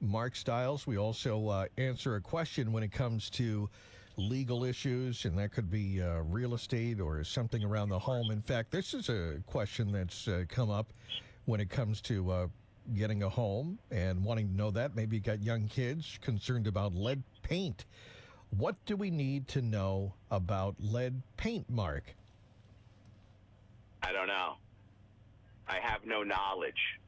Mark Stiles. We also answer a question when it comes to legal issues, and that could be real estate or something around the home. In fact, this is a question that's come up when it comes to getting a home and wanting to know that. Maybe you got young kids concerned about lead paint. What do we need to know about lead paint, Mark? I don't know. I have no knowledge.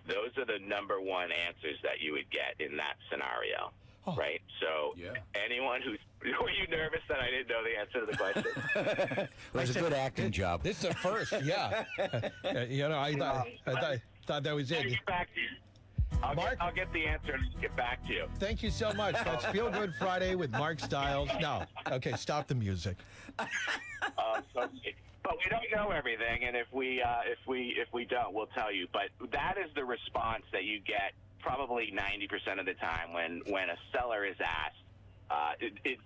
Those are the number one answers that you would get in that scenario, right? So anyone who's... Were you nervous that I didn't know the answer to the question? It was a good acting job. This is a first, yeah. I thought that was it. Get back to you. I'll get the answer and get back to you. Thank you so much. That's Feel Good Friday with Mark Stiles. No. Okay, stop the music. But we don't know everything, and if we don't, we'll tell you. But that is the response that you get probably 90% of the time when a seller is asked,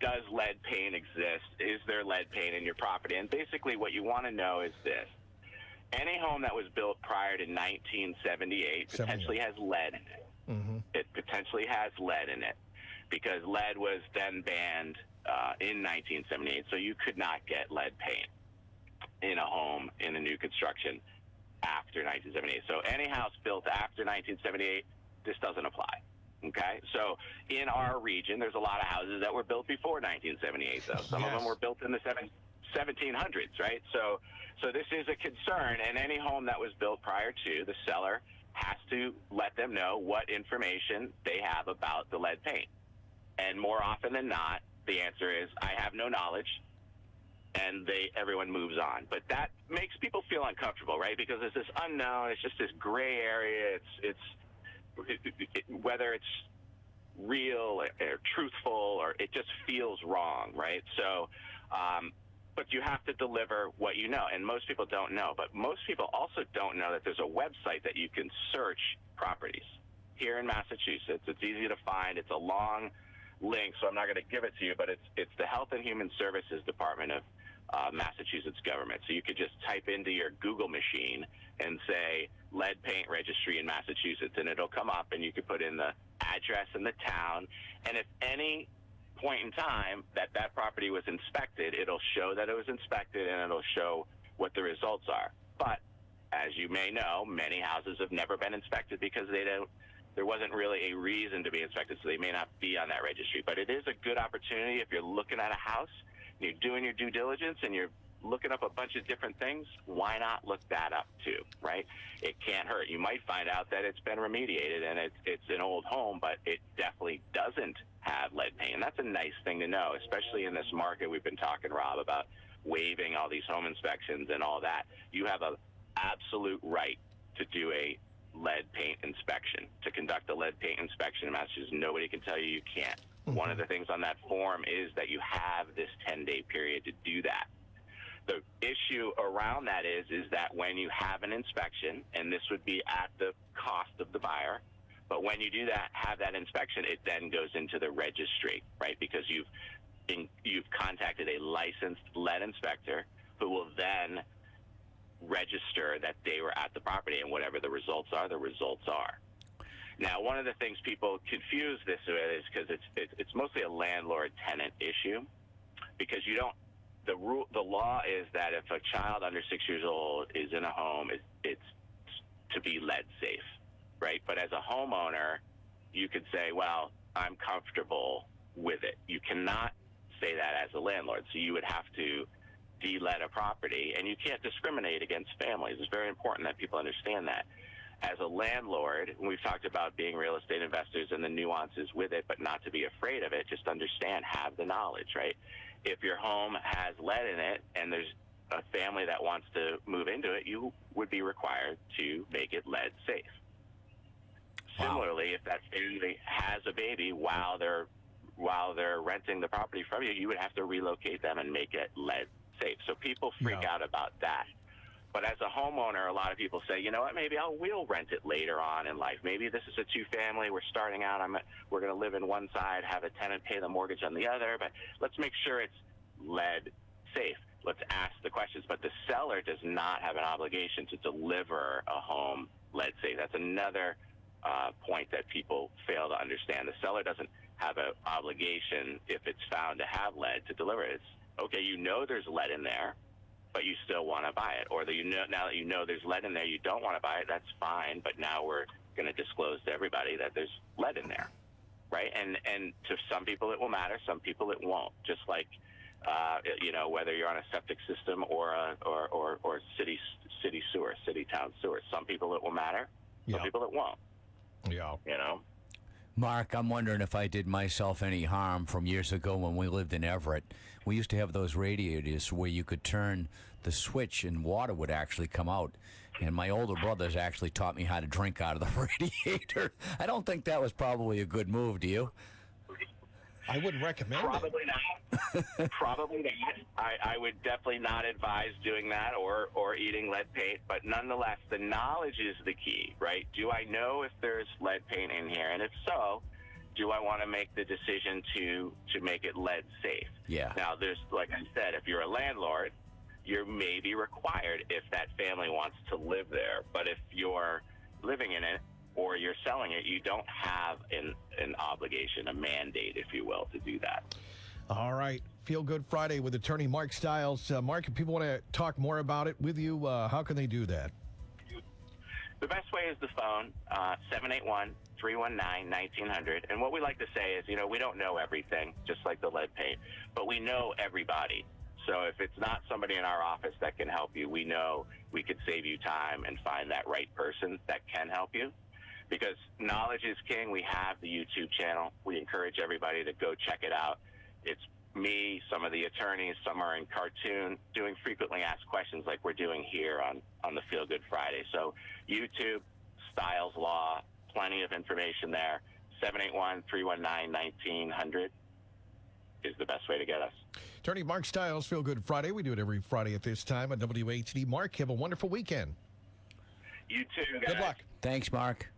does lead paint exist? Is there lead paint in your property? And basically what you want to know is this. Any home that was built prior to 1978 potentially has lead in it. Mm-hmm. It potentially has lead in it because lead was then banned in 1978, so you could not get lead paint in a home in a new construction after 1978. So any house built after 1978, this doesn't apply. Okay? So in our region, there's a lot of houses that were built before 1978, though. Some of them were built in the 1700s, right? So this is a concern, and any home that was built prior to, the seller has to let them know what information they have about the lead paint. And more often than not, the answer is, I have no knowledge, and everyone moves on. But that makes people feel uncomfortable, right? Because it's this unknown, it's just this gray area, whether it's real or truthful, or it just feels wrong, right? So, but you have to deliver what you know, and most people don't know. But most people also don't know that there's a website that you can search properties. Here in Massachusetts, it's easy to find. It's a long link, so I'm not going to give it to you, but it's the Health and Human Services Department of Massachusetts government. So you could just type into your Google machine and say lead paint registry in Massachusetts, and it'll come up, and you could put in the address and the town, and if any point in time that property was inspected, it'll show that it was inspected, and it'll show what the results are. But as you may know, many houses have never been inspected because there wasn't really a reason to be inspected, so they may not be on that registry. But it is a good opportunity if you're looking at a house, you're doing your due diligence, and you're looking up a bunch of different things, why not look that up too, right? It can't hurt. You might find out that it's been remediated and it's an old home, but it definitely doesn't have lead paint. And that's a nice thing to know, especially in this market. We've been talking, Rob, about waiving all these home inspections and all that. You have an absolute right to do a lead paint inspection, to conduct a lead paint inspection in Massachusetts. Nobody can tell you you can't. Mm-hmm. One of the things on that form is that you have this 10-day period to do that. The issue around that is that when you have an inspection, and this would be at the cost of the buyer, but when you do that, have that inspection, it then goes into the registry, right? Because you've contacted a licensed lead inspector who will then register that they were at the property, and whatever the results are, the results are. Now, one of the things people confuse this with is because it's mostly a landlord-tenant issue, because you don't. The law is that if a child under 6 years old is in a home, it's to be lead safe, right? But as a homeowner, you could say, well, I'm comfortable with it. You cannot say that as a landlord. So you would have to de-lead a property, and you can't discriminate against families. It's very important that people understand that. As a landlord, we've talked about being real estate investors and the nuances with it, but not to be afraid of it. Just understand, have the knowledge, right? If your home has lead in it and there's a family that wants to move into it, you would be required to make it lead safe. Wow. Similarly, if that family has a baby while they're renting the property from you, you would have to relocate them and make it lead safe. So people freak out about that. But as a homeowner, a lot of people say, you know what, maybe we'll rent it later on in life. Maybe this is a two-family. We're starting out. We're going to live in one side, have a tenant pay the mortgage on the other. But let's make sure it's lead safe. Let's ask the questions. But the seller does not have an obligation to deliver a home lead safe. That's another point that people fail to understand. The seller doesn't have an obligation, if it's found to have lead, to deliver it. It's, okay, you know there's lead in there, but you still want to buy it. Or now that you know there's lead in there, you don't want to buy it, that's fine, but now we're going to disclose to everybody that there's lead in there, right? And to some people it will matter, some people it won't. Just like, whether you're on a septic system or city sewer, city town sewer. Some people it will matter, some people it won't. Yeah. Mark, I'm wondering if I did myself any harm from years ago when we lived in Everett. We used to have those radiators where you could turn the switch and water would actually come out. And my older brothers actually taught me how to drink out of the radiator. I don't think that was probably a good move, do you? I wouldn't recommend Probably not. Probably not. I would definitely not advise doing that or eating lead paint. But nonetheless, the knowledge is the key, right? Do I know if there's lead paint in here? And if so, do I want to make the decision to make it lead safe? Yeah. Now, there's, like I said, if you're a landlord, you're maybe required if that family wants to live there. But if you're living in it, or you're selling it, you don't have an obligation, a mandate, if you will, to do that. All right. Feel Good Friday with attorney Mark Stiles. Mark, if people want to talk more about it with you, how can they do that? The best way is the phone, 781-319-1900. And what we like to say is, we don't know everything, just like the lead paint, but we know everybody. So if it's not somebody in our office that can help you, we know we could save you time and find that right person that can help you. Because knowledge is king. We have the YouTube channel. We encourage everybody to go check it out. It's me, some of the attorneys, some are in cartoon, doing frequently asked questions like we're doing here on the Feel Good Friday. So YouTube, Stiles Law, plenty of information there. 781-319-1900 is the best way to get us. Attorney Mark Stiles, Feel Good Friday. We do it every Friday at this time on WHD. Mark, have a wonderful weekend. You too, guys. Good luck. Thanks, Mark.